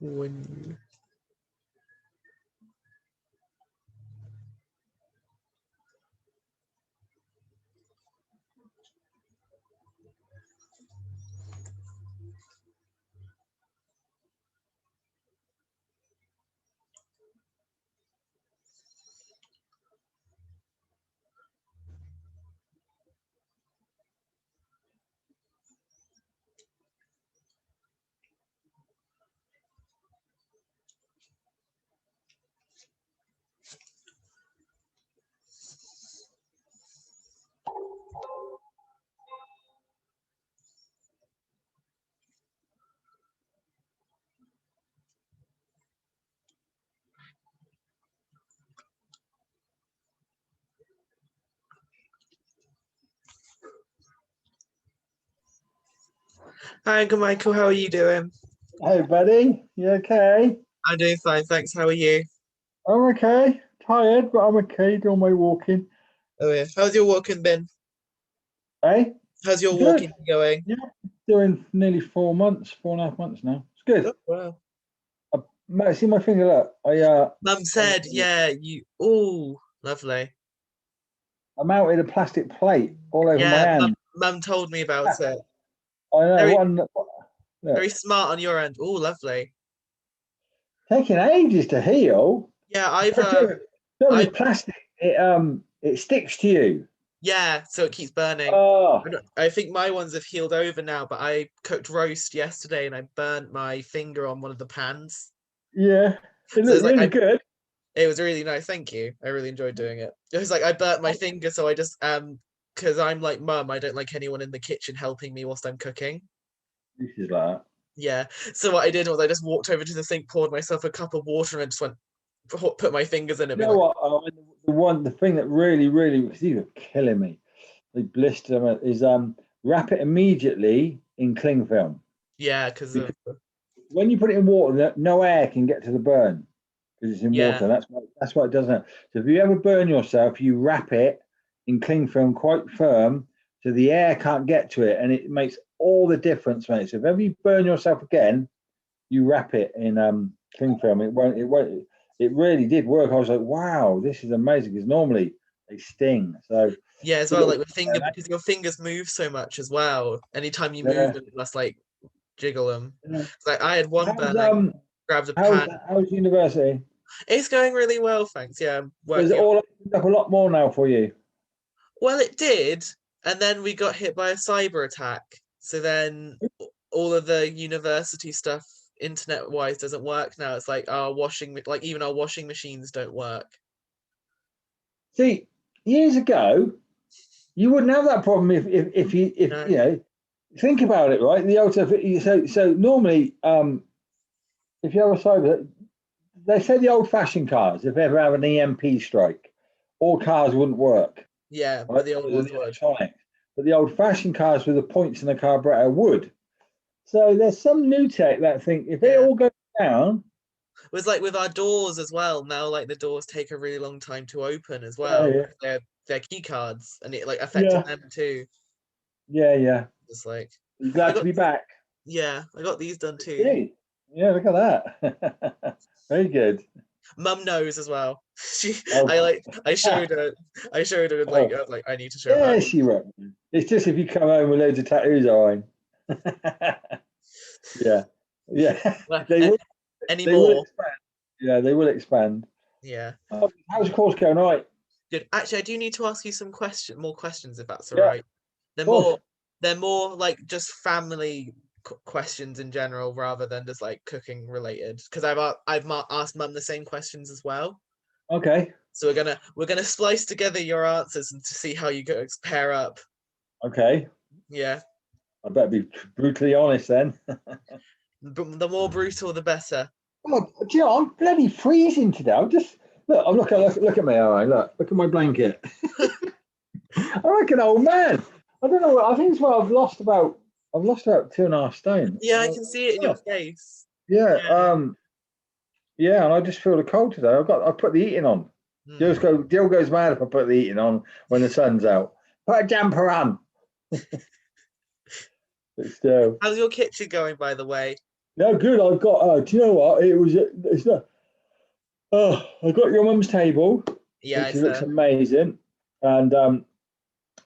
When Hi, Uncle Michael, how are you doing? Hey, buddy, you okay? I'm doing fine, thanks. How are you? I'm okay. Tired, but I'm okay. Doing my walking. Oh yeah. How's your walking been? Hey, How's your good. walking going? Yeah, doing nearly 4 months, 4.5 months now. It's good. Oh, wow. Mate, see my finger. Look, Mum said, yeah, you. Oh, lovely. I mounted a plastic plate all over my Yeah, hand. mum told me about Ah, it. I know. Very, Look, very smart on your end. Oh, lovely. taking ages to heal. Yeah, With I've, plastic, it sticks to you. yeah. So it keeps burning. Oh, I think my ones have healed over now, but I cooked roast yesterday and I burnt my finger on one of the pans. yeah. It So looked it's like really good. it was really nice. Thank you. I really enjoyed doing it. It was like I burnt my finger, so I just because I'm like mum, I don't like anyone in the kitchen helping me whilst I'm cooking. This is like Yeah. So what I did was I just walked over to the sink, poured myself a cup of water, and just went put my fingers in it, You being know like, what? The thing that really, because these are killing me. They blister them is wrap it immediately in cling film yeah, because of because when you put it in water, no air can get to the burn because it's in yeah, water. That's what it does now. So if you ever burn yourself, you wrap it in cling film quite firm so the air can't get to it, and it makes all the difference, mate. So if ever you burn yourself again, you wrap it in cling film. It won't. It won't. It really did work. I was like, wow, this is amazing because normally they sting. So yeah, as good well, little like with finger because your fingers move so much as well. Anytime you move yeah. them, it must like jiggle them. Yeah. Like I had one How's burn, I grabbed a how's pan. how's university? It's going really well, thanks. Yeah, I'm Is it working. all opened up a lot more now for you? Well, it did, and then we got hit by a cyber attack. So then all of the university stuff, internet wise, doesn't work now. It's like like even our washing machines don't work. See, years ago, you wouldn't have that problem if No. you know think about it, right? The auto so normally if you have a cyber, they say the old-fashioned cars, if ever have an EMP strike, all cars wouldn't work, Yeah, right? but the old Because of ones the would. electronics. But the old-fashioned cars with the points in the carburetor would. So there's some new tech that think if it Yeah. all goes down, It was like with our doors as well. Now, like the doors take a really long time to open as yeah, well. yeah, 'Cause they're key cards, and it like affected yeah, them too. yeah, yeah. Just like You I glad to got, be back? yeah, I got these done too. Hey, yeah, look at that. Very good. Mum knows as well. Oh, I showed her, like, I oh, was like, I need to show her. yeah, she won't. It's just if you come home with loads of tattoos on. Yeah, yeah, Well, they will. any They will more? expand. Yeah, they will expand. Yeah, How's the course going? All right. good. Actually, I do need to ask you more questions if that's all Yeah, right. of They're course. more, they're more like just family questions in general rather than just like cooking related. Because asked Mum the same questions as well. Okay. So we're gonna splice together your answers and to see how you go pair up. Okay. Yeah, I better be brutally honest then. but the more brutal, the better. Oh, do you know, I'm bloody freezing today. I'm just look. I'm look at me. All right, look at my blanket. I'm like an old man. I don't know. I think it's where I've lost about 2.5 stone. Yeah, I can see it in your Oh, face. yeah. Yeah. Yeah, and I just feel the cold today. I put the heating on. Hmm. Jill goes mad if I put the heating on when the sun's out. Put a jumper on. But still, How's your kitchen going, by the way? No, good. I've got. Do you know what? It was. It's not. Oh, I got your mum's table, Yeah, which it's looks amazing, and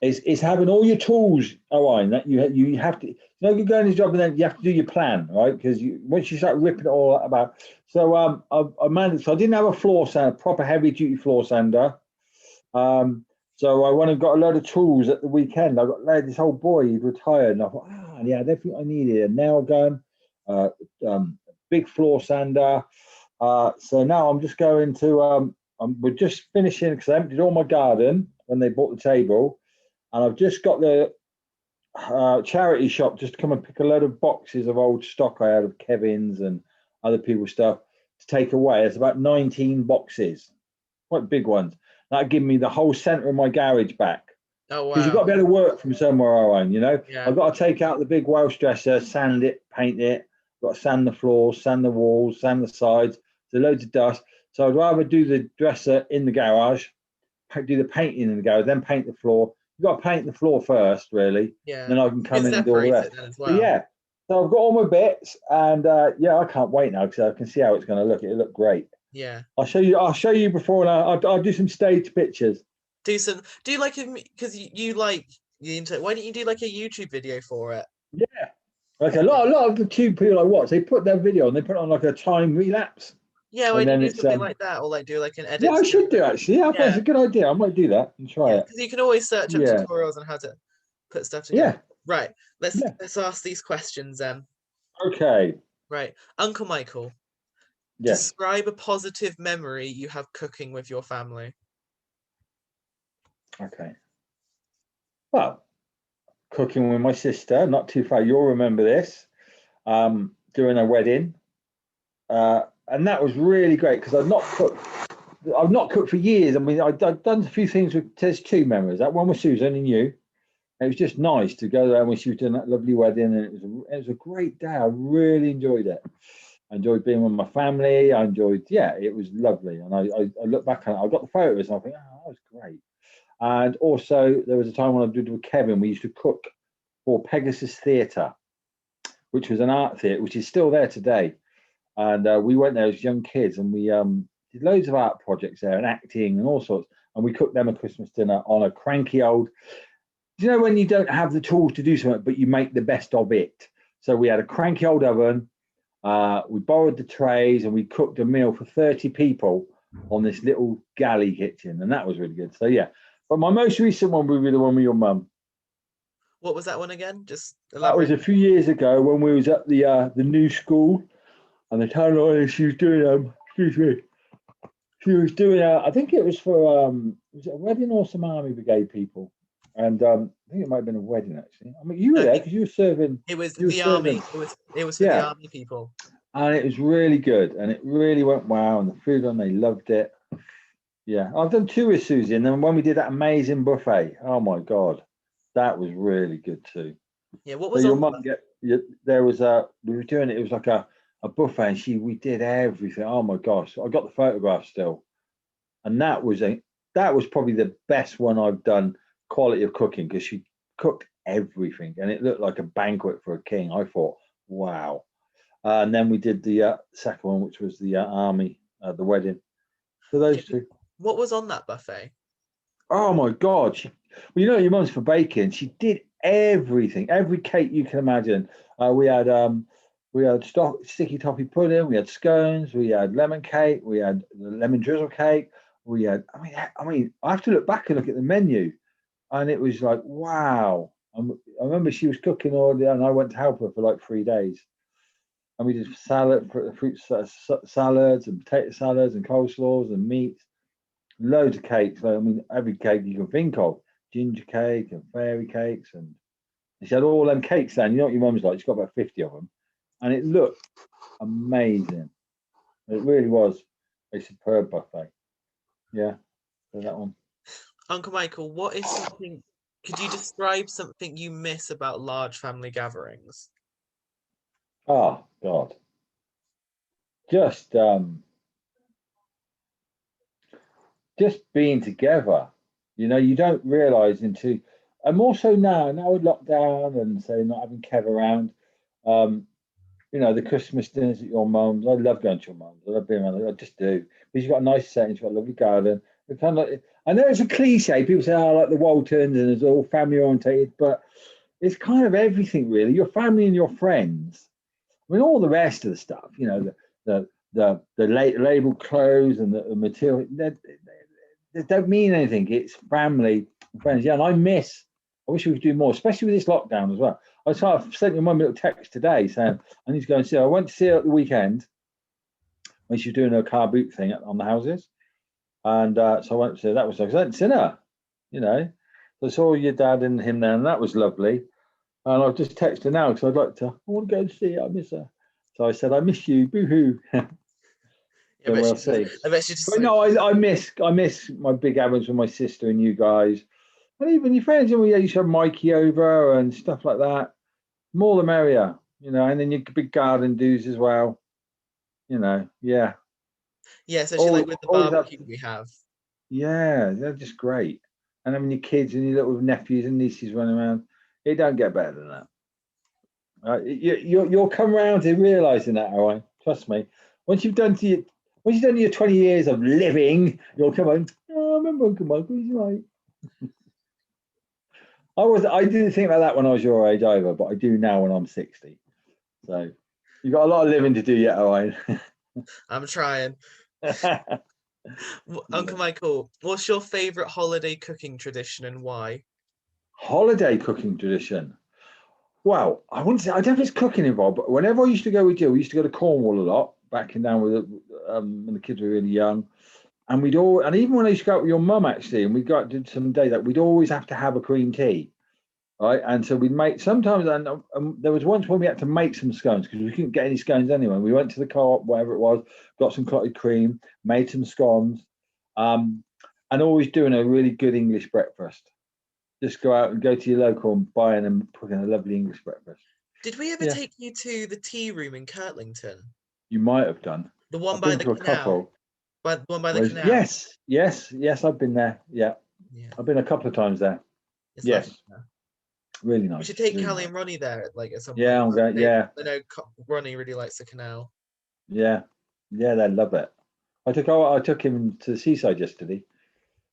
it's having all your tools, Owen, that you have to. You go in this job and then you have to do your plan, right? Because once you start ripping it all about. So I managed. So I didn't have a floor sander, proper heavy duty floor sander. So I went and got a load of tools at the weekend. I got this old boy, he'd retired, and I thought, yeah, everything I needed. A nail gun, uh, big floor sander. So now I'm just going to. We're just finishing because I emptied all my garden when they bought the table, and I've just got the charity shop just to come and pick a load of boxes of old stock I had of Kevin's and other people's stuff to take away. It's about 19 boxes, quite big ones. That give me the whole centre of my garage back. Oh Because you've got wow. to be able to work from somewhere, Owen, you know. Yeah. I've got to take out the big Welsh dresser, sand it, paint it. I've got to sand the floors, sand the walls, sand the sides. There's loads of dust. So I'd rather do the dresser in the garage, do the painting in the garage, then paint the floor. You've got to paint the floor first, really. Yeah. Then I can You come can in and do all the separate rest. it then as But well. yeah, so I've got all my bits, and yeah, I can't wait now because I can see how it's going to look. It'll look great. Yeah. I'll show you. I'll show you before, and I'll do some stage pictures. Do you like him because you like the internet? Why don't you do like a YouTube video for it? Yeah. Like a lot of the tube people I watch, they put their video and they put it on like a time relapse, Yeah, why and don't then you do it's something like that, or like do like an yeah, edit I should do together? actually. Yeah, I think it's Yeah, a good idea. I might do that and try yeah, it. because you can always search up Yeah, tutorials on how to put stuff together. yeah, Right, yeah. let's ask these questions then. Okay. Right, Uncle Michael, Yes. describe a positive memory you have cooking with your family. Okay. Well, cooking with my sister, not too far. You'll remember this. During a wedding, and that was really great because I've not cooked. I've not cooked for years. I mean, I've done a few things with. There's two memories. That one with Susan and you. It was just nice to go there when she was doing that lovely wedding, and it was a great day. I really enjoyed it. I enjoyed being with my family. I enjoyed, yeah, it was lovely. And I look back on it. I got the photos, and I think, oh, that was great. And also, there was a time when I did with Kevin. We used to cook for Pegasus Theatre, which was an art theatre, which is still there today. And we went there as young kids, and we did loads of art projects there and acting and all sorts. And we cooked them a Christmas dinner on a cranky old, you know, when you don't have the tools to do something, but you make the best of it. So we had a cranky old oven. We borrowed the trays and we cooked a meal for 30 people on this little galley kitchen, and that was really good. So yeah, but my most recent one would be the one with your mum. What was that one again? Just That was elaborate. a few years ago when we was at the new school, and the town hall. She was doing excuse me, she was doing I think it was for was it a wedding or some army brigade people, and I think it might have been a wedding actually. I mean, you were No, there because you were serving. it was You were the army. serving, It was for the yeah, army people. and it was really good, and it really went wow, and the food on they loved it. Yeah, I've done two with Susie, and then when we did that amazing buffet, oh my god, that was really good too. Yeah, what So was your on the mum there was we were doing it. It was like a buffet, and we did everything. Oh my gosh, I got the photograph still, and that was probably the best one I've done quality of cooking because she cooked everything, and it looked like a banquet for a king. I thought, wow. And then we did the second one, which was the army, the wedding. So yeah, those two. what was on that buffet? Oh my God. Well, you know, your mum's for baking. She did everything, every cake you can imagine. We had sticky toffee pudding, we had scones, we had lemon cake, we had the lemon drizzle cake, we had I mean, I have to look back and look at the menu, and it was like, wow. I remember she was cooking all day, and I went to help her for like 3 days. And we did salads and potato salads and coleslaws and meats, loads of cakes. I mean, every cake you can think of, ginger cake and fairy cakes, and she had all them cakes then. You know what your mum's like? She's got about 50 of them, and it looked amazing. It really was a superb buffet. Yeah, so that one. Uncle Michael, what is something, could you describe something you miss about large family gatherings? Oh God, just just being together. You know, you don't realise until, and more so now with lockdown and say not having Kev around. Um, you know, the Christmas dinners at your mum's. I love going to your mum's. I love being around. I just do because you've got a nice setting. You've got a lovely garden. It's kind of like, I know it's a cliche. People say, "Oh, I like the Waltons," and it's all family orientated, but it's kind of everything really. Your family and your friends. I mean, all the rest of the stuff. You know, the labeled clothes and the material. They don't mean anything. It's family, and friends. Yeah, and I wish we could do more, especially with this lockdown as well. I sent your mum a little text today saying I need to go and see her. I went to see her at the weekend when she was doing her car boot thing on the houses, and so I went to see her. That was because I hadn't seen her, you know. So I saw your dad and him there, and that was lovely. And I've just texted her now because I want to go and see her. I miss her. So I said, I miss you. Boo hoo. So we'll see. I bet she just. But no, I miss my big outings with my sister and you guys, and even your friends. And we used to have Mikey over and stuff like that. More the merrier, you know. And then your big garden dues as well, you know. Yeah. Yeah, especially like with the barbecue we have. Yeah, they're just great. And I mean, your kids and your little nephews and nieces running around. It don't get better than that. You'll come around to realising that, Owen. Trust me. Once you've done your 20 years of living, you'll come on. Oh, I remember Uncle Michael. He's right. I didn't think about that when I was your age either, but I do now when I'm 60. So you've got a lot of living to do yet, Owen. I'm trying. Uncle Michael, what's your favourite holiday cooking tradition and why? Holiday cooking tradition. Well, I wouldn't say I don't know if it's cooking involved, but whenever I used to go with Jill, we used to go to Cornwall a lot, back in down with when the kids were really young. And and even when I used to go out with your mum actually, and we got did some days that we'd always have to have a cream tea. Right. And so we'd make sometimes, and there was once when we had to make some scones because we couldn't get any scones anyway. We went to the co-op, whatever it was, got some clotted cream, made some scones, and always doing a really good English breakfast. Just go out and go to your local and buy and put in a lovely English breakfast. Did we ever take you to the tea room in Kirtlington? You might have done. The one by the canal. The one by the canal. Yes, I've been there. Yeah. I've been a couple of times there. Yes. Really nice. We should take Callie and Ronnie there at some point. Yeah, I'm going. Yeah. I know Ronnie really likes the canal. Yeah, they love it. I took him to the seaside yesterday.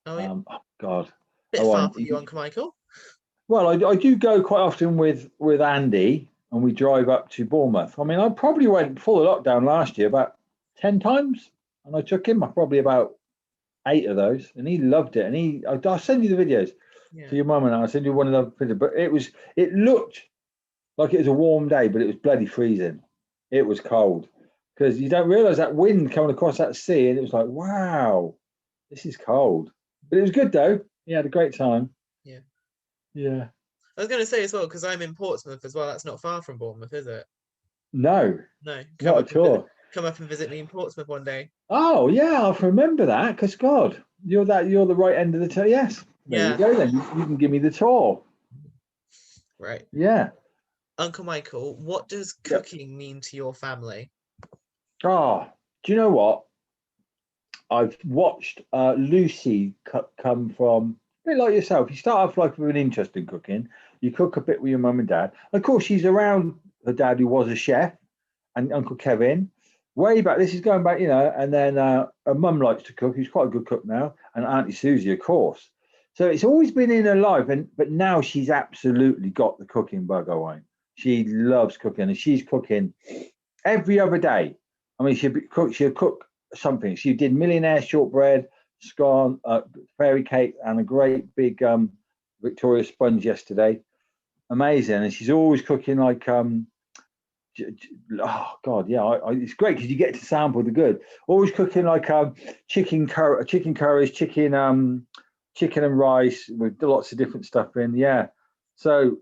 Oh yeah. Oh God. Bit far for you, Uncle Michael. Well, I do go quite often with Andy, and we drive up to Bournemouth. I mean, I probably went before the lockdown last year about 10 times, and I took him probably about 8 of those, and he loved it. And I'll send you the videos to your mum, and I'll send you one of the videos. But it looked like it was a warm day, but it was bloody freezing. It was cold because you don't realise that wind coming across that sea, and it was like, wow, this is cold. But it was good though. He had a great time. Yeah. Yeah. I was going to say as well, because I'm in Portsmouth as well. That's not far from Bournemouth, is it? No. No. Not at all. Come up and visit me in Portsmouth one day. Oh yeah, I'll remember that because God, you're the right end of the tour. Yes. There you go then. You can give me the tour. Right. Yeah. Uncle Michael, what does cooking mean to your family? Oh, do you know what? I've watched Lucy come from a bit like yourself. You start off like with an interest in cooking. You cook a bit with your mum and dad. Of course, she's around her dad who was a chef, and Uncle Kevin. Way back, this is going back, you know. And then her mum likes to cook. Who's quite a good cook now, and Auntie Susie, of course. So it's always been in her life, but now she's absolutely got the cooking bug away. She loves cooking, and she's cooking every other day. I mean, she'll cook something. She did millionaire shortbread, scone, fairy cake, and a great big Victoria sponge yesterday. Amazing, and she's always cooking like oh God, yeah, it's great because you get to sample the good. Always cooking like chicken curries, chicken and rice with lots of different stuff in. Yeah, so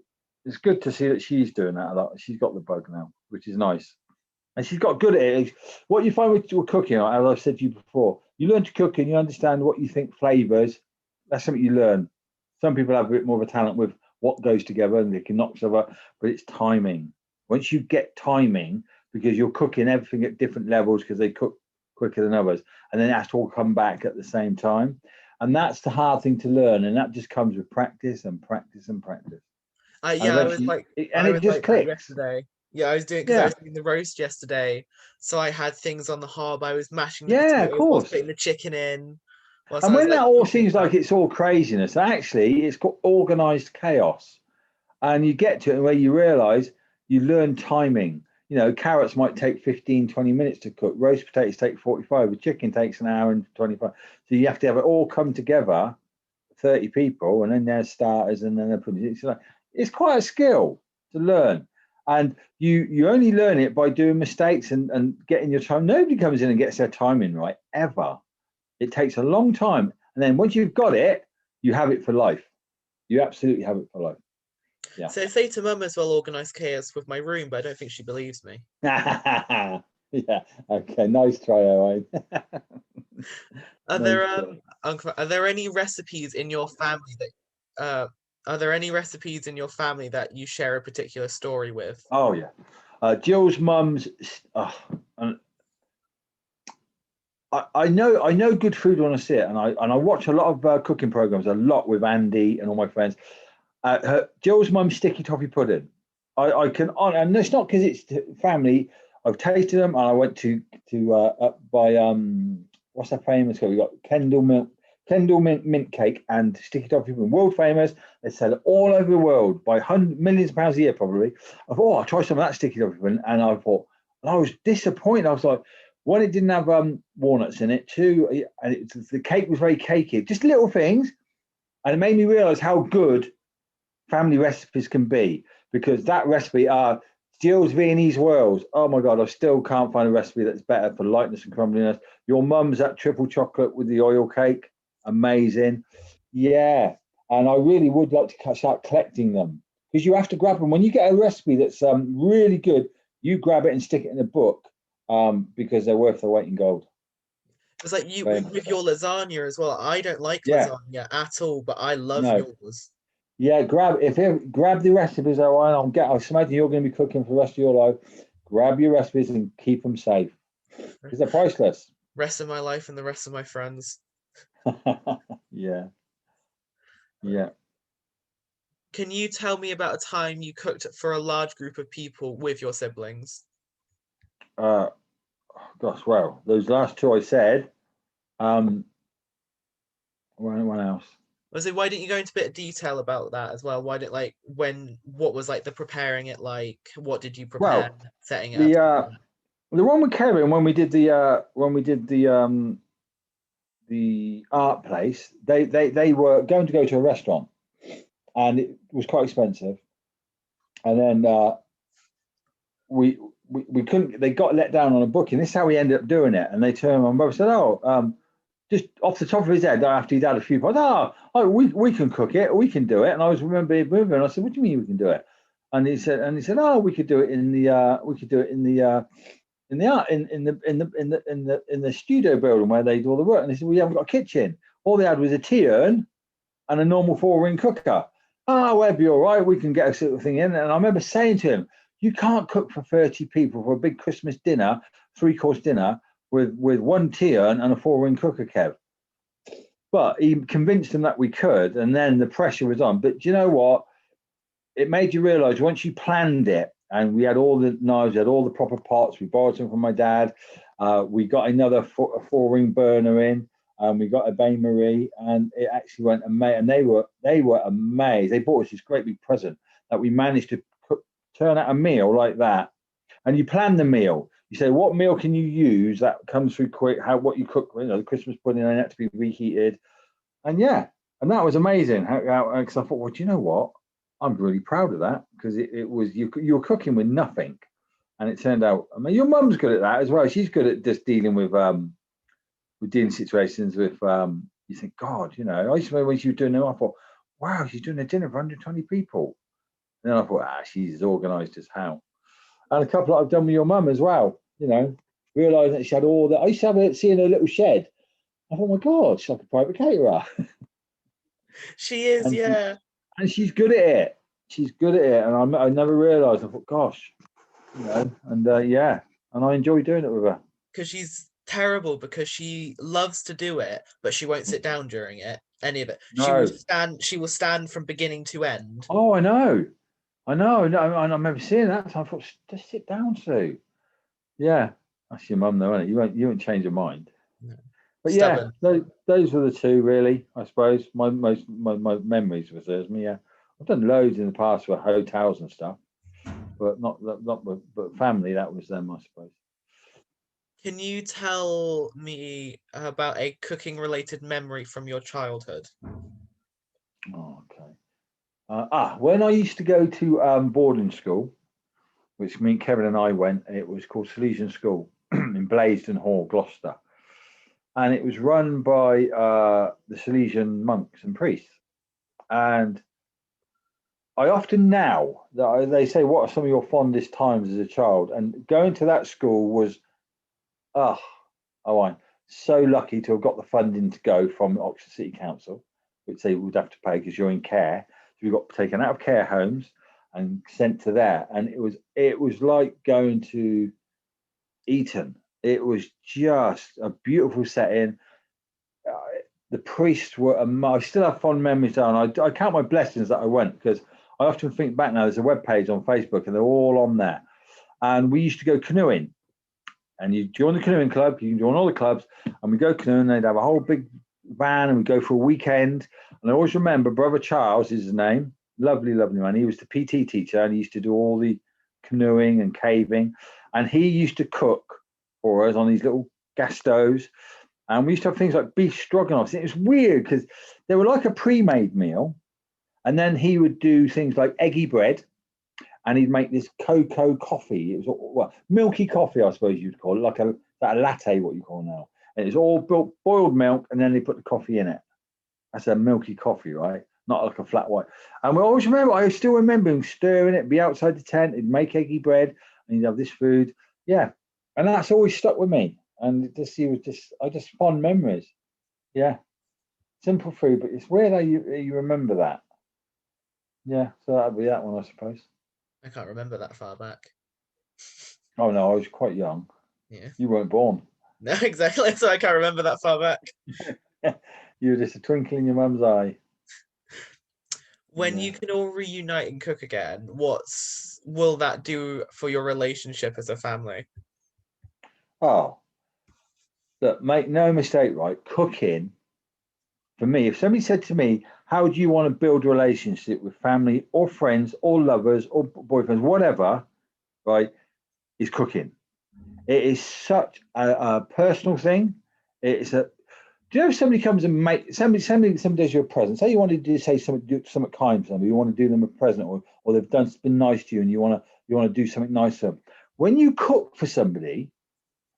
it's good to see that she's doing that a lot. She's got the bug now, which is nice. And she's got good at it. What you find with cooking, as I've said to you before, you learn to cook and you understand what you think flavours. That's something you learn. Some people have a bit more of a talent with what goes together and they can knock stuff up, but it's timing. Once you get timing, because you're cooking everything at different levels because they cook quicker than others, and then it has to all come back at the same time. And that's the hard thing to learn. And that just comes with practice and practice and practice. I was like, it just clicks yesterday. Yeah, I was doing because I Yeah, was doing the roast yesterday. So I had things on the hob. I was mashing the yeah, of potatoes whilst course. putting the chicken in, whilst And I was when like that all chopping seems like up. it's all craziness, actually, it's got organized chaos. And you get to it where you realize you learn timing. You know, carrots might take 15, 20 minutes to cook. Roast potatoes take 45. A chicken takes an hour and 25. So you have to have it all come together, 30 people, and then there's starters, and then they're putting it. It's quite a skill to learn. And you only learn it by doing mistakes and getting your time. Nobody comes in and gets their timing right, ever. It takes a long time. And then once you've got it, you have it for life. You absolutely have it for life. Yeah. So say to mum as well, organise chaos with my room, but I don't think she believes me. Yeah. Okay. Nice try, Owen. Are Nice there try. Uncle, are there any recipes in your family that are there any recipes in your family that you share a particular story with? Oh yeah. Jill's mum's. Oh, and I know good food when I see it, and I watch a lot of cooking programs, a lot with Andy and all my friends. Jill's mum's sticky toffee pudding. I can and it's not because it's family. I've tasted them, and I went to up by what's that famous? We got Kendall mint cake and sticky toffee pudding, world famous. They sell it all over the world by millions of pounds a year probably. I thought, oh, I'll try some of that sticky toffee pudding, and I thought, and I was disappointed. I was like, one, it didn't have walnuts in it. Two, and the cake was very cakey. Just little things, and it made me realise how good family recipes can be, because that recipe Jill's Viennese Whirls. Oh my god, I still can't find a recipe that's better for lightness and crumbliness. Your mum's that triple chocolate with the oil cake, amazing. Yeah, and I really would like to start collecting them, because you have to grab them when you get a recipe that's really good. You grab it and stick it in a book, because they're worth their weight in gold. It's like you Very much with so. your lasagna as well. I don't like Yeah, lasagna at all, but I love no. yours. Yeah, grab the recipes. I imagine you're going to be cooking for the rest of your life. Grab your recipes and keep them safe because they're priceless. Rest of my life and the rest of my friends. Yeah, yeah. Can you tell me about a time you cooked for a large group of people with your siblings? Uh, Gosh, well, those last two I said. Um, what else? Was it why didn't you go into a bit of detail about that as well? Why didn't like what was like the preparing it like? What did you prepare Well, setting it up? the one with Kevin when we did the art place, they were going to go to a restaurant, and it was quite expensive, and then we couldn't. They got let down on a booking. This is how we ended up doing it. And they turned on both said, "Oh, just off the top of his head, after he'd had a few points, we can cook it, we can do it." And I was remember moving. I said, "What do you mean we can do it?" And he said, "Oh, we could do it in the we could do it in the art in the studio building where they do all the work." And they said, "We haven't got a kitchen. All they had was a tea urn and a normal 4-ring cooker." "Oh, we'll be all right. We can get a sort of thing in." And I remember saying to him, "You can't cook for 30 people for a big Christmas dinner, 3-course dinner, with one tea urn and a 4-ring cooker, Kev." But he convinced them that we could, and then the pressure was on. But do you know what? It made you realise once you planned it, and we had all the knives, we had all the proper pots. We borrowed some from my dad. We got another 4-ring burner in. We got a Bain Marie, and it actually went amazing. And they were amazed. They bought us this great big present that we managed to turn out a meal like that. And you plan the meal. You say, what meal can you use that comes through quick? What you cook, the Christmas pudding, and it had to be reheated. And yeah, and that was amazing. Because I thought, well, do you know what? I'm really proud of that, because it was you were cooking with nothing, and it turned out. I mean, your mum's good at that as well. She's good at just dealing with dealing situations with you think, God, I used to remember when she was doing it, I thought, wow, she's doing a dinner for 120 people. And then I thought, she's as organised as hell. And a couple that I've done with your mum as well, realising that she had all that. I used to have her see in her little shed. I thought, my God, she's like a private caterer. She is, and she yeah. and she's good at it. She's good at it, and I never realised. I thought, gosh, and yeah, and I enjoy doing it with her. Because she's terrible because she loves to do it, but she won't sit down during it, any of it. No, She will stand from beginning to end. oh, I know. I know, no, I remember seeing that. So I thought, just sit down, Sue. Yeah, that's your mum, though, isn't it? You won't change your mind. No. But yeah, Stubborn. those were the two really. I suppose my memories with those. Yeah, I've done loads in the past with hotels and stuff, but not with but family. That was them, I suppose. Can you tell me about a cooking related memory from your childhood? Oh, okay. When I used to go to boarding school, which me and Kevin and I went, it was called Salesian School in Blaisdon Hall, Gloucester, and it was run by the Salesian monks and priests. And I often now that they say, "What are some of your fondest times as a child?" And going to that school was, oh, I'm so lucky to have got the funding to go from Oxford City Council, which they would have to pay because you're in care. So we got taken out of care homes and sent to there, and it was like going to Eton. It was just a beautiful setting. Uh, the priests were. I still have fond memories down. I count my blessings that I went because I often think back now. There's a web page on Facebook, and they're all on there. And we used to go canoeing, and you join the canoeing club. You can join all the clubs, and we go canoeing. They'd have a whole big van, and we go for a weekend. And I always remember Brother Charles is his name. Lovely, lovely man. He was the PT teacher, and he used to do all the canoeing and caving, and he used to cook for us on these little gas stoves. And we used to have things like beef stroganoff. It was weird because they were like a pre-made meal. And then he would do things like eggy bread, and he'd make this cocoa coffee. It was well, milky coffee, I suppose you'd call it, like a latte, what you call now. And it's all boiled milk, and then they put the coffee in it. That's a milky coffee, right? Not like a flat white. And we always remember, I still remember him stirring it, be outside the tent, he'd make eggy bread, and he'd have this food. Yeah. And that's always stuck with me. And I just fond memories. Yeah. Simple food, but it's weird how you remember that. Yeah. So that'd be that one, I suppose. I can't remember that far back. Oh no, I was quite young. Yeah. You weren't born. No, exactly. So I can't remember that far back. You were just a twinkle in your mum's eye. When Yeah. you can all reunite and cook again, what's will that do for your relationship as a family? Oh, look, make no mistake, right? Cooking for me, if somebody said to me, "How do you want to build a relationship with family or friends or lovers or boyfriends, whatever?" Right, is cooking. It is such a personal thing. It's a. Do you know if somebody comes and make somebody does you a present? Say you want to say something, do something kind for somebody. You want to do them a present, or they've been nice to you, and you want to do something nice for them. When you cook for somebody,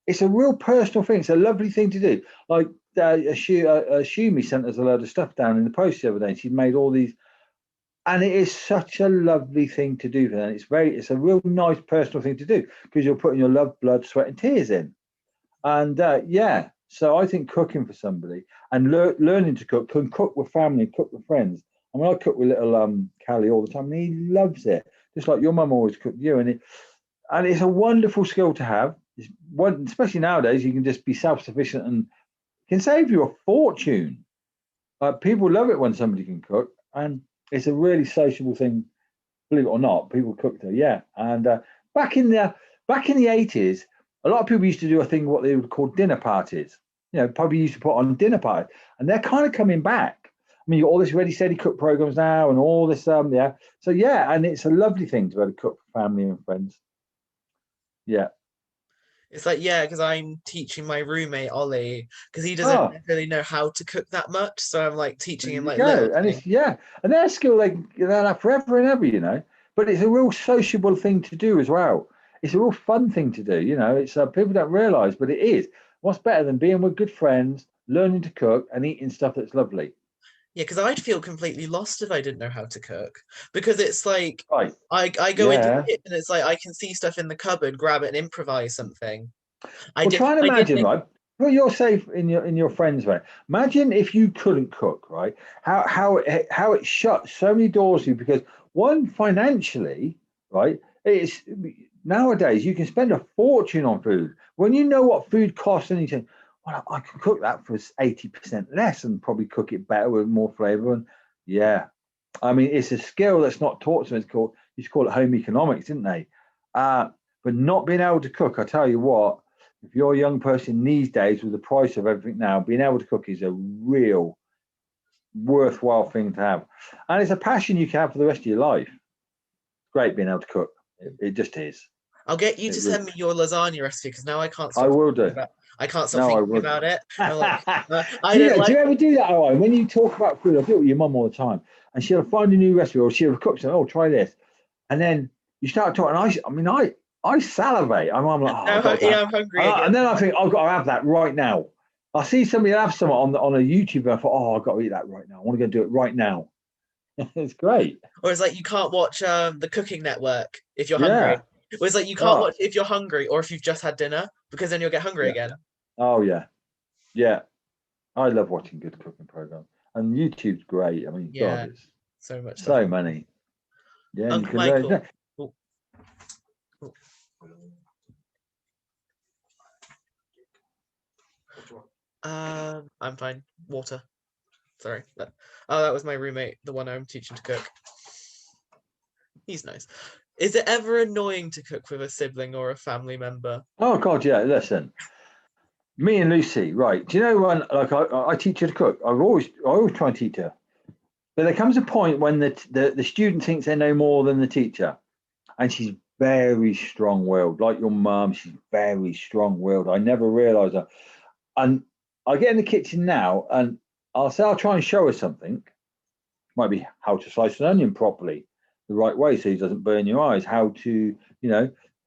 it's a real personal thing. It's a lovely thing to do. Like Shumi sent us a load of stuff down in the post the other day. She'd made all these, and it is such a lovely thing to do for them. It's a real nice personal thing to do because you're putting your love, blood, sweat, and tears in. And yeah, so I think cooking for somebody and learning to cook, can cook with family, cook with friends. I mean, I cook with little Callie all the time, and he loves it. Just like your mum always cooked you, and it's a wonderful skill to have. It's one, especially nowadays, you can just be self-sufficient and can save you a fortune. People love it when somebody can cook, and it's a really sociable thing. Believe it or not, people cook there, yeah. And back in the back in the 80s, a lot of people used to do a thing what they would call dinner parties. You know, probably used to put on dinner parties, and they're kind of coming back. I mean, all this ready steady cook programs now, and all this yeah. So yeah, and it's a lovely thing to be able to cook for family and friends. Yeah. It's like, yeah, because I'm teaching my roommate Ollie because he doesn't Oh, necessarily know how to cook that much. So I'm like there teaching him you like little go. And things. it's yeah, and their skill they'll have forever and ever, you know. But it's a real sociable thing to do as well. It's a real fun thing to do, you know. It's people don't realise, but it is. What's better than being with good friends, learning to cook, and eating stuff that's lovely? Yeah, because I'd feel completely lost if I didn't know how to cook. Because it's like Right. I go into the Yeah. kitchen, it's like I can see stuff in the cupboard, grab it and improvise something. Well, try and I did imagine, make right? Put yourself in your friends' way. Imagine if you couldn't cook, right? How it shuts so many doors to you because one financially, right? It's nowadays you can spend a fortune on food when you know what food costs, and you think, well, I can cook that for 80% less and probably cook it better with more flavor. And yeah, I mean, it's a skill that's not taught to me. It's called used to call it home economics, didn't they? But not being able to cook, I tell you what, if you're a young person these days with the price of everything now, being able to cook is a real worthwhile thing to have. And it's a passion you can have for the rest of your life. It's great being able to cook. It just is. I'll get you to really send me your lasagna recipe because now I can't I stop will do. I can't stop No, I thinking will. about it. I'm like, I do don't like. you ever do that, Owen? When you talk about food, I do it with your mum all the time, and she'll find a new recipe or she'll cook something. Oh, try this, and then you start talking. I salivate. I'm like, oh, No, I've got yeah, that. I'm hungry again. And then I think I've got to have that right now. I see somebody have some on a YouTube, and I thought, oh, I've got to eat that right now. I want to go do it right now. It's great. Or it's like you can't watch the Cooking Network if you're Yeah. hungry. Or it's like you can't watch if you're hungry or if you've just had dinner because then you'll get hungry again. Oh yeah, yeah. I love watching good cooking programs, and YouTube's great. I mean, Yeah, God, it's so much so stuff. many. Yeah, you Uncle can Michael. learn. Oh. I'm fine. Water. Sorry. That was my roommate, the one I'm teaching to cook. He's nice. Is it ever annoying to cook with a sibling or a family member? Oh God, yeah. Listen, me and Lucy, right? Do you know when like I teach her to cook? I always try and teach her, but there comes a point when the student thinks they know more than the teacher, and she's very strong-willed, like your mum. She's very strong-willed. I never realised that, and I get in the kitchen now, and I'll try and show her something. Might be how to slice an onion properly, the right way, so it doesn't burn your eyes. How to,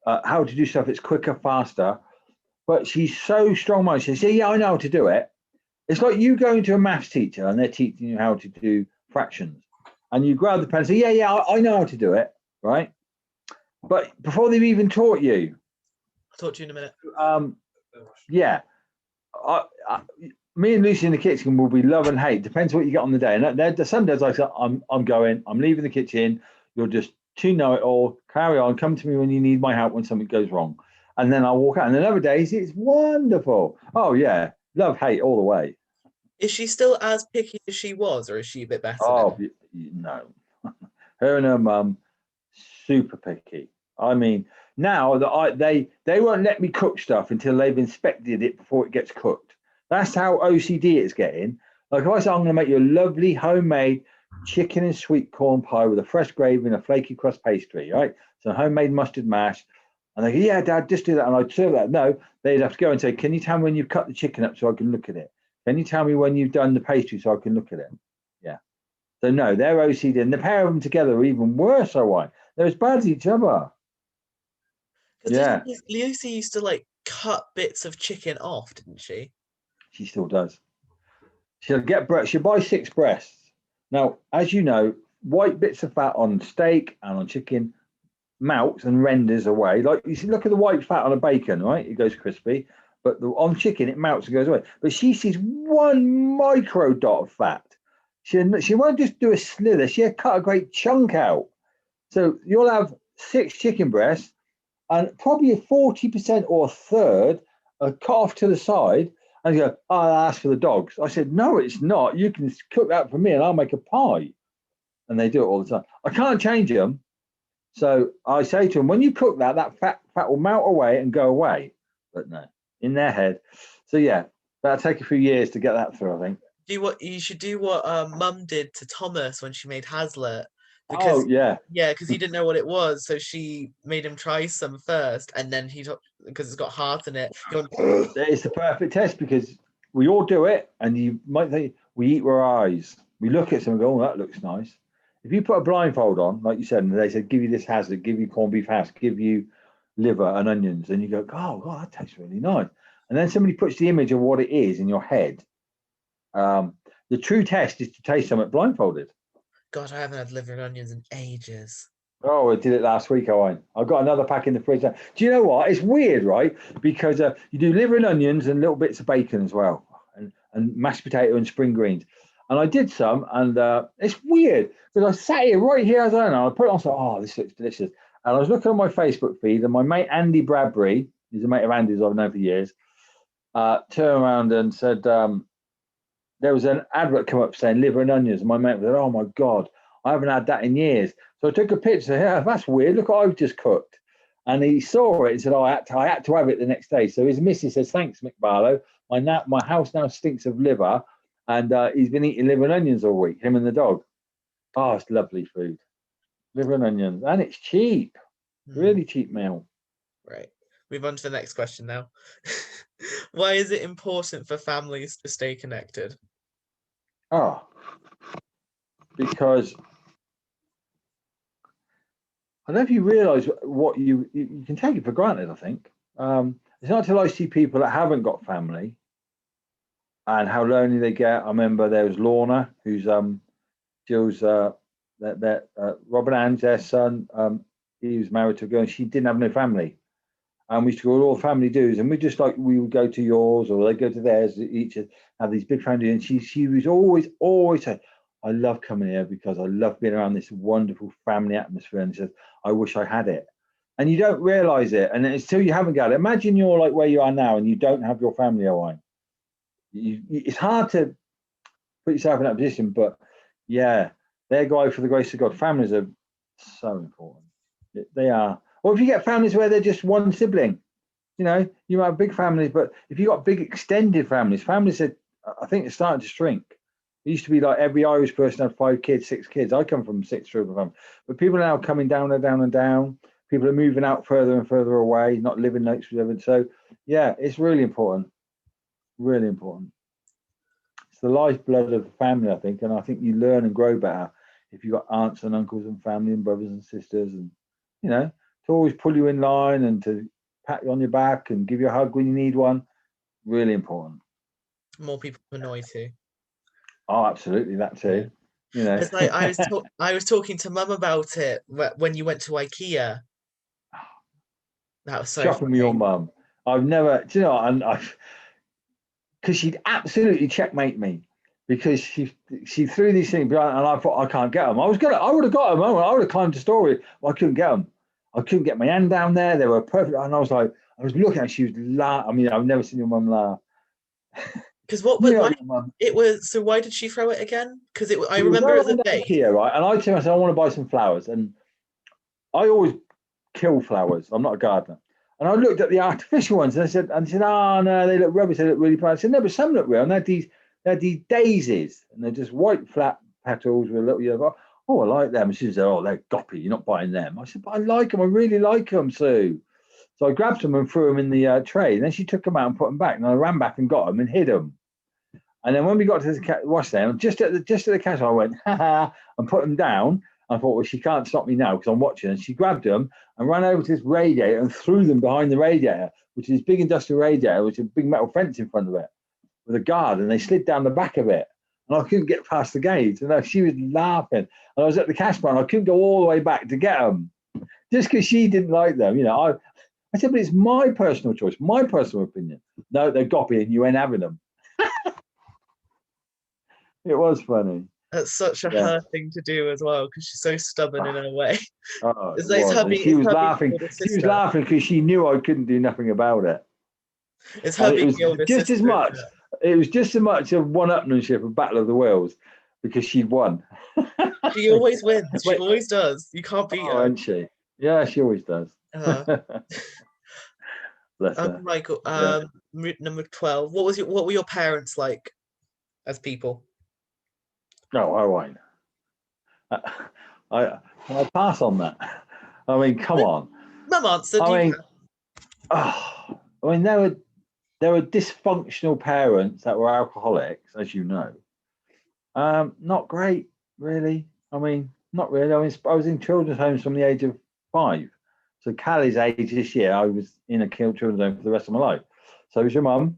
how to do stuff that's quicker, faster. But she's so strong-minded. She says, "Yeah, I know how to do it." It's like you going to a maths teacher and they're teaching you how to do fractions, and you grab the pen and say, "Yeah, I know how to do it," right? But before they've even taught you, I'll talk to you in a minute. Yeah, me and Lucy in the kitchen will be love and hate. Depends what you get on the day. And some days I say, I'm leaving the kitchen. You'll just too know it all. Carry on. Come to me when you need my help when something goes wrong. And then I'll walk out. And then other days it's wonderful. Oh yeah, love hate all the way. Is she still as picky as she was, or is she a bit better? Oh no, her and her mum super picky. I mean, now that they won't let me cook stuff until they've inspected it before it gets cooked. That's how OCD it's getting. Like if I say I'm going to make you a lovely homemade chicken and sweet corn pie with a fresh gravy and a flaky crust pastry, right? So homemade mustard mash. And they go, "Yeah, Dad, just do that." And I'd serve that. No, they'd have to go and say, "Can you tell me when you've cut the chicken up so I can look at it? Can you tell me when you've done the pastry so I can look at it?" Yeah. So no, they're OCD. And the pair of them together are even worse, I want. They're as bad as each other. Yeah. Lucy used to like cut bits of chicken off, didn't she? She still does. She'll buy 6 breasts. Now, as you know, white bits of fat on steak and on chicken melts and renders away. Like you see, look at the white fat on a bacon, right? It goes crispy. But on chicken, it melts and goes away. But she sees one micro dot of fat. She won't just do a slither. She'll cut a great chunk out. So you'll have 6 chicken breasts, and probably a 40% or a third are cut off to the side. And you go, "Oh, that's for the dogs." I said, "No, it's not. You can cook that for me and I'll make a pie." And they do it all the time. I can't change them. So I say to them, when you cook that fat will melt away and go away. But no, in their head. So yeah, that'll take a few years to get that through, I think. You should do what Mum did to Thomas when she made Hazlitt. Because because he didn't know what it was, so she made him try some first, and then because it's got heart in it. It's the perfect test because we all do it, and you might think we eat with our eyes. We look at something and go, "Oh, that looks nice." If you put a blindfold on, like you said, and they said, "Give you this Hazlitt, give you corned beef hash, give you liver and onions," and you go, "Oh, God, that tastes really nice." And then somebody puts the image of what it is in your head. The true test is to taste something blindfolded. God, I haven't had liver and onions in ages. Oh, I did it last week, Owen. I've got another pack in the fridge. Do you know what? It's weird, right? Because you do liver and onions and little bits of bacon as well, and mashed potato and spring greens. And I did some, and it's weird because I sat here right here, I don't know. I put it on, I thought, "Oh, this looks delicious." And I was looking on my Facebook feed, and my mate Andy Bradbury, he's a mate of Andy's I've known for years, turned around and said, there was an advert come up saying liver and onions. And my mate said, "Oh my God, I haven't had that in years. So I took a picture. Yeah, that's weird. Look what I've just cooked. And he saw it and said, oh, I had to have it the next day. So his missus says, thanks, Mick Barlow. My house now stinks of liver. And he's been eating liver and onions all week, him and the dog. Oh, it's lovely food. Liver and onions. And it's cheap. Really cheap meal. Right. Move on to the next question now. Why is it important for families to stay connected? Oh, because I don't know if you realise what you can take it for granted, I think. It's not until I see people that haven't got family and how lonely they get. I remember there was Lorna, who's Jill's Robin Ann's their son. He was married to a girl and she didn't have no family. And we used to go to all family dues, and we would go to yours or they go to theirs, each have these big family. And she was always saying, I love coming here because I love being around this wonderful family atmosphere. And she says, I wish I had it. And you don't realize it. And until you haven't got it, imagine you're like where you are now and you don't have your family, Owain. It's hard to put yourself in that position, but yeah, there go for the grace of God. Families are so important. They are. Or if you get families where they're just one sibling, you know, you might have big families, but if you've got big extended families are, I think it's starting to shrink. It used to be like every Irish person had 5 kids, 6 kids. I come from 6 children family, but people are now coming down and down and down. People are moving out further and further away, not living next to each other. So yeah, it's really important. Really important. It's the lifeblood of the family, I think, and I think you learn and grow better if you've got aunts and uncles and family and brothers and sisters, and you know, to always pull you in line and to pat you on your back and give you a hug when you need one. Really important. More people annoy too. Oh, absolutely, that too. You know, it's like I was talking to Mum about it when you went to IKEA. That was so shopping funny. with your mum. I've never, do you know, and because she'd absolutely checkmate me because she threw these things behind, and I thought I can't get them. I would have got them. I would have climbed the story. I couldn't get them. I couldn't get my hand down there. They were perfect, and I was looking at. She was laughing. I mean, I've never seen your mum laugh. Because what was it was? So why did she throw it again? Because I remember it was a vase. Here, right? And I told myself I want to buy some flowers, and I always kill flowers. I'm not a gardener. And I looked at the artificial ones, and I said, oh no, they look rubbish. They look really bright. I said, no, but some look real. And they had these daisies, and they're just white flat petals with a little yellow. Oh, I like them. And she said, oh, they're goppy. You're not buying them. I said, but I like them. I really like them, Sue. So I grabbed them and threw them in the tray. And then she took them out and put them back. And I ran back and got them and hid them. And then when we got to the wash stand, just at the cash, I went, ha ha, and put them down. I thought, well, she can't stop me now because I'm watching. And she grabbed them and ran over to this radiator and threw them behind the radiator, which is this big industrial radiator, which is a big metal fence in front of it with a guard. And they slid down the back of it. And I couldn't get past the gate. And she was laughing. And I was at the cash bar and I couldn't go all the way back to get them just because she didn't like them. You know, I said, but it's my personal choice, my personal opinion. No, they're goppy and you ain't having them. It was funny. That's such a her thing to do as well because she's so stubborn in her way. Oh, she was laughing. She was laughing because she knew I couldn't do nothing about it. It's her being the older sister. As much. It was just as much of one-upmanship of Battle of the Wheels because she'd won. She always wins. She always does. You can't beat her. Isn't she? Yeah, she always does. Bless her. Michael, number 12. What were your parents like as people? No, I won't. I pass on that. I mean, come on. Mum answered. I mean, there were dysfunctional parents that were alcoholics, as you know. Not great, really. I mean, not really. I mean, I was in children's homes from the age of 5. So Callie's age this year, I was in a children's home for the rest of my life. So was your mum.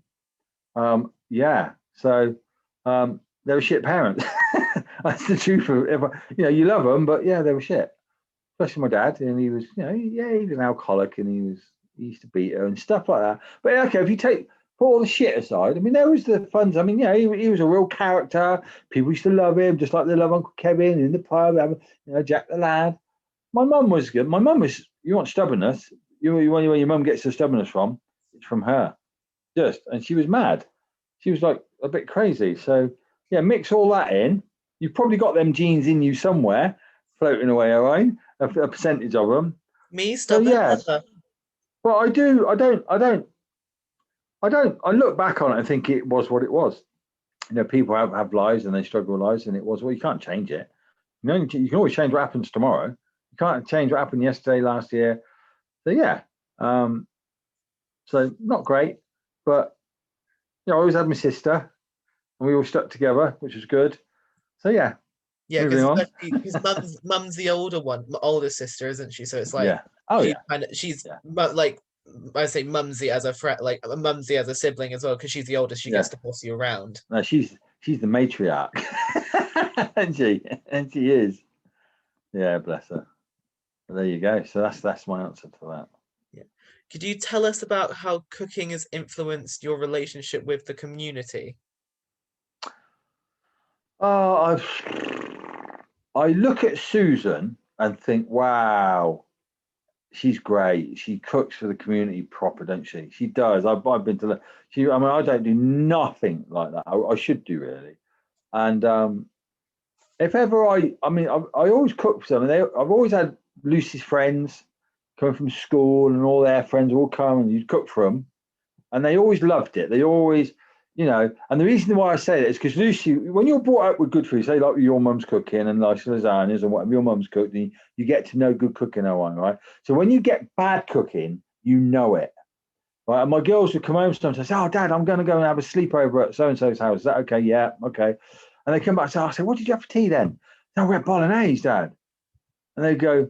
Yeah. So they were shit parents. That's the truth of it. You know, you love them, but yeah, they were shit. Especially my dad, and he was, you know, he was an alcoholic, and he used to beat her and stuff like that. But okay, if you put all the shit aside, I mean, there was the fun. I mean, yeah, he was a real character. People used to love him, just like they love Uncle Kevin in the pub. You know, Jack the Lad. My mum was good. My mum was. You want stubbornness? Where your mum gets the stubbornness from? It's from her. And she was mad. She was like a bit crazy. So yeah, mix all that in. you've probably got them genes in you somewhere, floating away, all right? A percentage of them. Me, So stubborn yeah, mother. but I look back on it and think it was what it was. People have lives and they struggle with lives, and it was, well, you can't change it. You can always change what happens tomorrow. You can't change what happened yesterday, last year. So yeah, so not great, but I always had my sister, and we all stuck together, which was good. So yeah, Yeah, moving on. because mum's the older one, older sister, isn't she? So it's like Yeah. Oh yeah. she's Yeah. like, I say mumsy as a friend, like a mumsy as a sibling as well, because she's the oldest. She Yeah. gets to boss you around. No, she's the matriarch, and she is. Yeah, bless her. But there you go. So that's my answer to that. Yeah. Could you tell us about how cooking has influenced your relationship with the community? Oh, I look at Susan and think, wow, she's great. She cooks for the community proper, don't she? She does. I've been to she. I mean, I don't do nothing like that. I should do really. And if ever I mean, I always cook for them. And I've always had Lucy's friends coming from school, and all their friends all come, and you'd cook for them, and they always loved it. They always, and the reason why I say that is because Lucy, when you're brought up with good food, say like your mum's cooking and like lasagnas and whatever your mum's cooked, you get to know good cooking, right? So when you get bad cooking, you know it. Right, and my girls would come home sometimes and say, "Oh, Dad, I'm going to go and have a sleepover at so and so's house. Is that okay?" Yeah, okay. And they come back and say, "I say, what did you have for tea then?" "No, we had bolognese, Dad." And they go,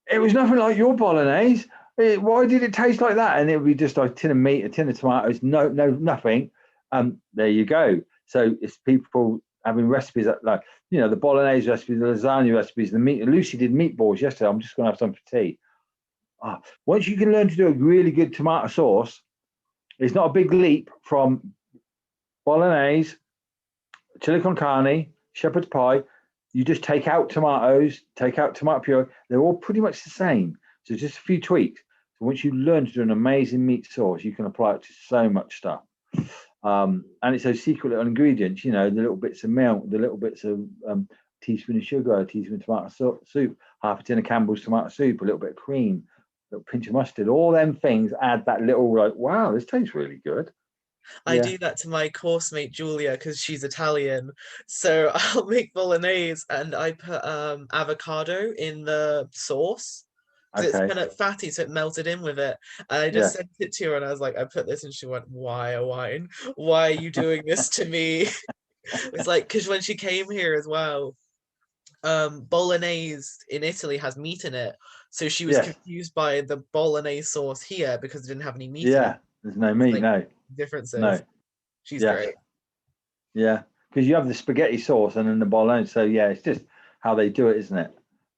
"It was nothing like your bolognese. Why did it taste like that?" And it would be just like a tin of meat, a tin of tomatoes, no, nothing. There you go. So it's people having recipes that, like, the bolognese recipes, the lasagna recipes, the meat. Lucy did meatballs yesterday. I'm just going to have some for tea. Once you can learn to do a really good tomato sauce, it's not a big leap from bolognese, chili con carne, shepherd's pie. You just take out tomatoes, take out tomato puree. They're all pretty much the same. So just a few tweaks. So once you learn to do an amazing meat sauce, you can apply it to so much stuff. And it's those secret little ingredients, the little bits of milk, the little bits of teaspoon of sugar, a teaspoon of tomato soup, half a tin of Campbell's tomato soup, a little bit of cream, a little pinch of mustard. All them things add that little, like, wow, this tastes really good. I do that to my course mate Julia because she's Italian. So I'll make bolognese and I put avocado in the sauce because it's Okay. kind of fatty, so it melted in with it. And I just sent it to her and I was like, I put this, and she went, "Why, oh wine? Why are you doing this to me?" It's like, because when she came here as well, bolognese in Italy has meat in it. So she was confused by the bolognese sauce here because it didn't have any meat in it. There's no meat, Like, no. differences. No. She's great. Yeah, because you have the spaghetti sauce and then the bolognese. So yeah, it's just how they do it, isn't it?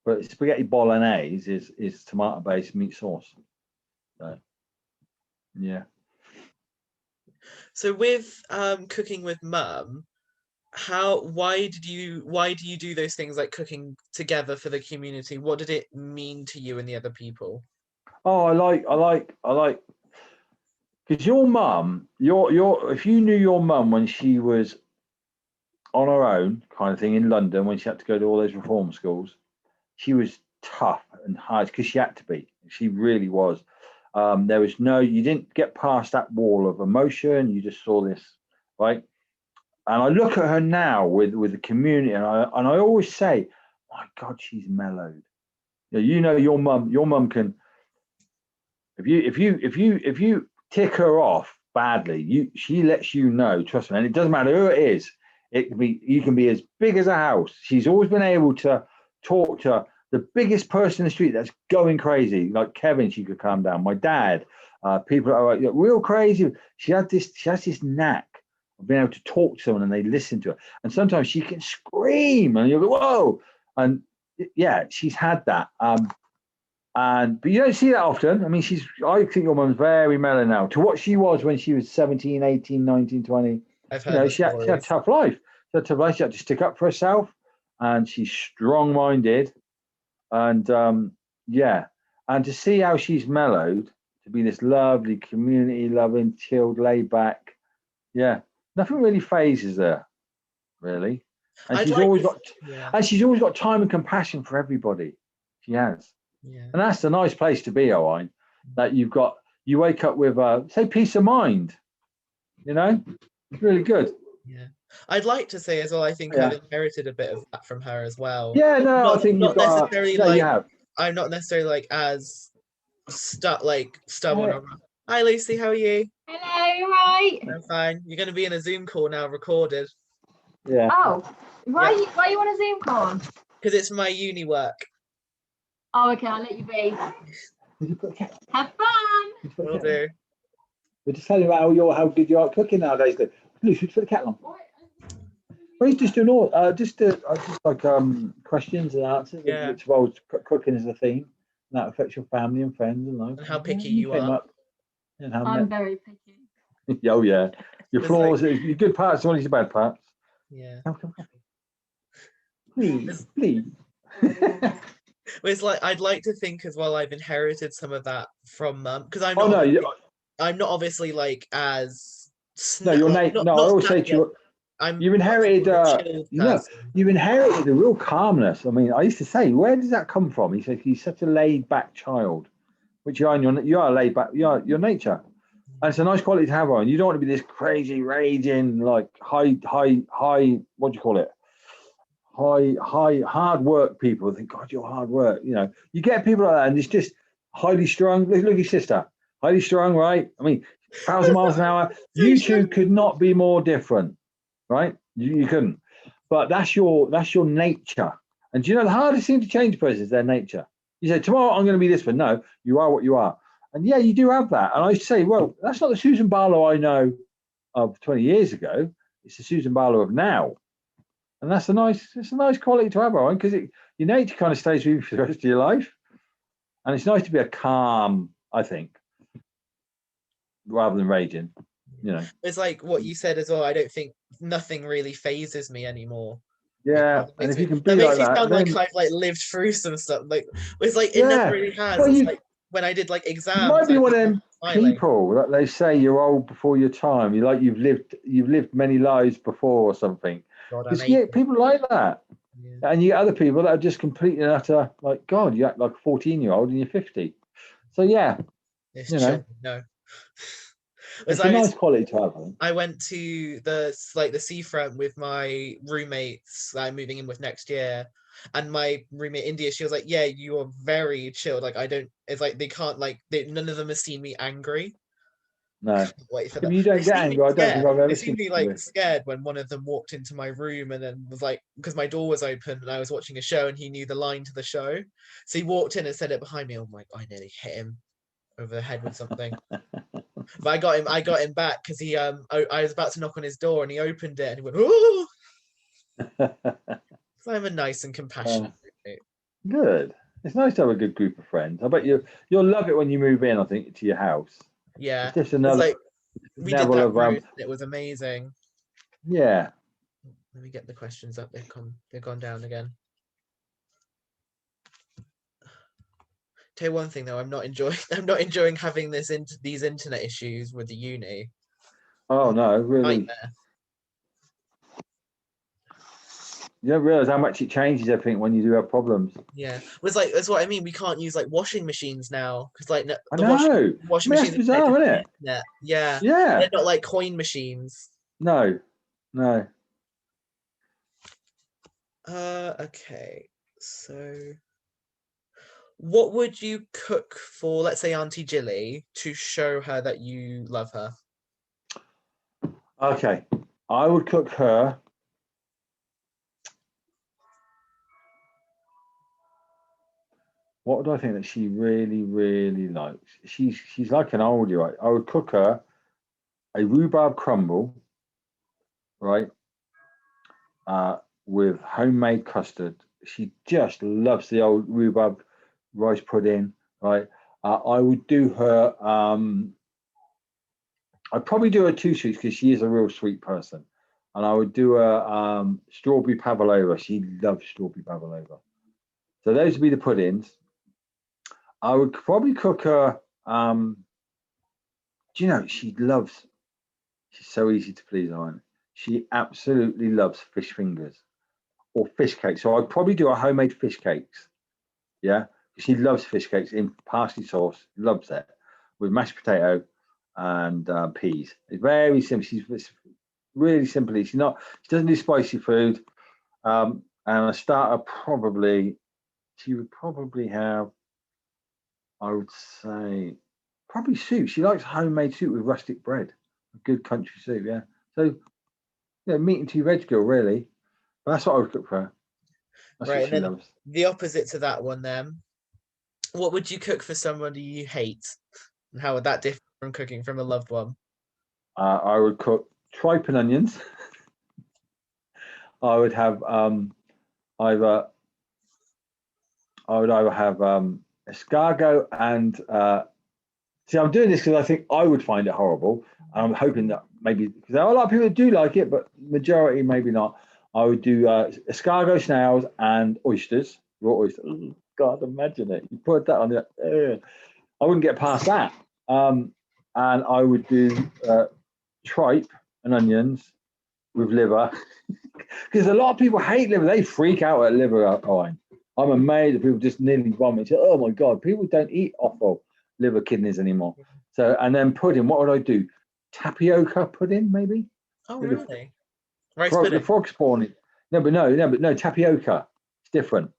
But spaghetti bolognese is tomato-based meat sauce. So yeah. So with cooking with mum, why do you do those things like cooking together for the community? What did it mean to you and the other people? Oh, I like because your mum, if you knew your mum when she was on her own kind of thing in London, when she had to go to all those reform schools, she was tough and hard because she had to be. She really was. There was you didn't get past that wall of emotion. You just saw this, right? And I look at her now with the community, and I always say, my God, she's mellowed. Your mum can, if you tick her off badly, she lets you know. Trust me, and it doesn't matter who it is. You can be as big as a house. She's always been able to talk to the biggest person in the street that's going crazy, like Kevin. She could calm down. My dad, people are like, real crazy. She has this knack of being able to talk to someone and they listen to her. And sometimes she can scream, and you go, whoa. And yeah, she's had that. But you don't see that often. I mean, I think your mum's very mellow now to what she was when she was 17, 18, 19, 20. I've heard She had a tough life. She had to stick up for herself, and she's strong-minded. And and to see how she's mellowed to be this lovely, community-loving, chilled, laid back. Yeah, nothing really phases her, really. And I'd she's like always to, got, yeah, and she's always got time and compassion for everybody. She has. yeah, And that's a nice place to be, Owen, that you wake up with, say, peace of mind, you know, it's really good. yeah. I'd like to say as well, I think I've Yeah. inherited a bit of that from her as well. Yeah, no, I Not think you've not got, necessarily no, you like have. I'm not necessarily like as stubborn Yeah. or hi Lucy, how are you? Hello, right? I'm fine. You're gonna be in a Zoom call now recorded. Yeah. Oh, why, Yeah. why you on a Zoom call? Because it's my uni work. Oh, okay, I'll let you be. Did you put a cat? Have fun. Did you put a Will cat on? do. We're just telling you about how good you are at cooking nowadays. Lucy, put the cat on. Well, he's just doing all, just like questions and answers, Yeah. which involves cooking as a theme. And that affects your family and friends and life. And how picky you you came are. up. And how I'm very picky. oh yeah, your It's flaws, your good parts, one of your bad parts. Yeah. Come. Please, please. It's like I'd like to think as well I've inherited some of that from mum because I'm Oh not no, I'm not obviously like as no, you're like, no. I always say to you, I'm you've inherited, more of a chilled person. you've inherited a real calmness. I mean, I used to say, where does that come from? He said, he's such a laid-back child, which you are. You are laid back. You are your nature, and it's a nice quality to have on. You don't want to be this crazy, raging, like high. What do you call it? High, hard work people. Think, God, you're hard work. You know, you get people like that, and it's just highly strung. Look at your sister, highly strung, right? I mean, 1,000 miles an hour. You two could not be more different, right? You couldn't. But that's your nature. And do you know the hardest thing to change a person is their nature. You say, tomorrow I'm going to be this, but no, you are what you are. And yeah, you do have that. And I say, well, that's not the Susan Barlow I know of 20 years ago. It's the Susan Barlow of now. And it's a nice quality to have, Owen, because your nature kind of stays with you for the rest of your life. And it's nice to be a calm, I think, rather than raging. You know. It's like what you said as well. I don't think nothing really phases me anymore. Yeah, That and makes if you me, can that be makes like me that, sound like then I've like lived through some stuff. Like it's like it yeah. never really has. Well, It's you like when I did like you exams. might be I one of was them smiling. people that they say you're old before your time. You've lived many lives before or something. God, I'm Because yeah, 80. people like that. Yeah. And you get other people that are just completely and utter like, God, you act like a 14-year-old and you're 50. So yeah, It's you chill. know, No. it's a nice quality to have. I think. I went to the seafront with my roommates that I'm moving in with next year. And my roommate India, she was like, yeah, you are very chilled. Like I don't it's like they can't like none of them have seen me angry. No, Wait for if that. you They don't get seemed angry, I don't think scared. I've They ever seen seemed to be you. like scared when one of them walked into my room and then was like, because my door was open and I was watching a show and he knew the line to the show. So he walked in and said it behind me. Oh my, I nearly hit him over the head with something. But I got him back because I was about to knock on his door and he opened it and he went, oh. So I'm a nice and compassionate roommate. Good. It's nice to have a good group of friends. I bet you'll love it when you move in. I think to your house. Yeah. It's just It's another like we did level that of route. It was amazing. yeah. Let me get the questions up. They've gone down again. Tell you one thing though, I'm not enjoying having these internet issues with the uni. Oh no, really. Nightmare. You don't realize how much it changes everything when you do have problems. Yeah, it's like that's what I mean. We can't use like washing machines now because like I the know. washing I mean, that's machines are bizarre, connected to isn't the it? internet. Yeah, Yeah. they're not like coin machines. No. No. Okay. So, what would you cook for, let's say, Auntie Jilly to show her that you love her? Okay. I would cook her. What would I think that she really, really likes? She's like an oldie, right? I would cook her a rhubarb crumble, right? With homemade custard. She just loves the old rhubarb rice pudding, right? I would do her. I'd probably do her two sweets because she is a real sweet person, and I would do her strawberry pavlova. She loves strawberry pavlova. So those would be the puddings. I would probably cook her. Do you know she loves? She's so easy to please, Iron. She absolutely loves fish fingers. or fish cakes. So I'd probably do a homemade fish cakes. Yeah, she loves fish cakes in parsley sauce. Loves it with mashed potato and peas. It's very simple. It's really simply. She doesn't do spicy food. And a starter she would probably have, I would say, probably soup. She likes homemade soup with rustic bread, a good country soup. Yeah. So yeah, meat and two veg girl really. But that's what I would cook for her. That's Right, what and she then loves. the opposite to that one then. What would you cook for somebody you hate? And how would that differ from cooking from a loved one? I would cook tripe and onions. I would have either escargot and see. I'm doing this because I think I would find it horrible, and I'm hoping that maybe because there are a lot of people that do like it, but majority maybe not. I would do escargot, snails, and oysters, raw oysters. Oh, God, imagine it. You put that on the. I wouldn't get past that. And I would do tripe and onions with liver, because a lot of people hate liver. They freak out at liver. I'm amazed that people just nearly vomit. Say, oh my God, people don't eat offal liver, kidneys anymore. So, and then pudding. What would I do? Tapioca pudding, maybe. Oh, With really? Rice the pudding. frog spawning. No, but no, tapioca. It's different.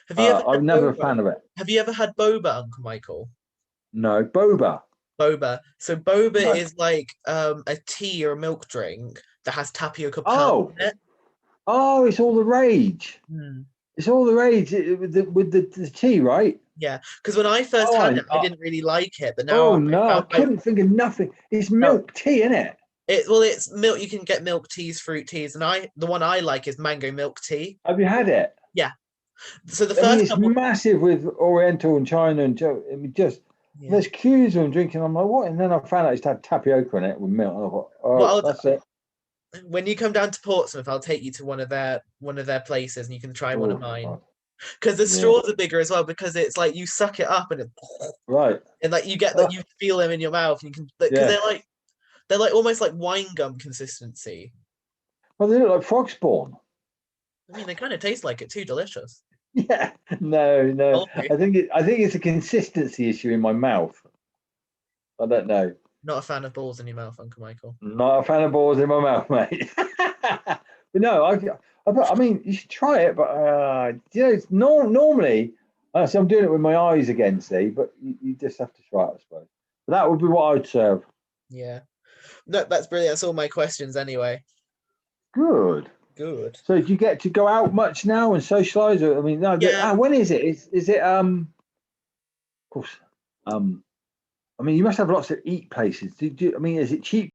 Have you ever I'm had never a boba? fan of it. Have you ever had boba, Uncle Michael? No, boba. Boba. So boba No. is like a tea or a milk drink that has tapioca Oh. powder in it. Oh, it's all the rage. Hmm. It's all the rage with the tea, right? Yeah, because when I first had it, I didn't really like it, but now Oh no, I couldn't think of nothing. It's milk tea, isn't it? It's milk. You can get milk teas, fruit teas, and the one I like is mango milk tea. Have you had it? Yeah. So the I mean, first it's couple, massive with Oriental and China and I mean, just there's queues of them drinking. I'm like, what? And then I found out it's had tapioca in it with milk. And I thought, oh, that's it. When you come down to Portsmouth, I'll take you to one of their places, and you can try one of mine. Because the straws are bigger as well, because it's like you suck it up and it right, and like you get that you feel them in your mouth, and you can because they're like almost like wine gum consistency. Well, they look like frog spawn. I mean, they kind of taste like it too. Delicious. Yeah, no. Okay. I think it's a consistency issue in my mouth. I don't know. Not a fan of balls in your mouth, Uncle Michael. Not a fan of balls in my mouth, mate. But no, I mean, you should try it. But it's normally, so I'm doing it with my eyes again, see. But you just have to try it, I suppose. But that would be what I'd serve. Yeah, no, that's brilliant. That's all my questions, anyway. Good. So do you get to go out much now and socialise? I mean, no. Yeah. When is it? Is it? Of course. I mean, you must have lots of eat places. I mean, is it cheap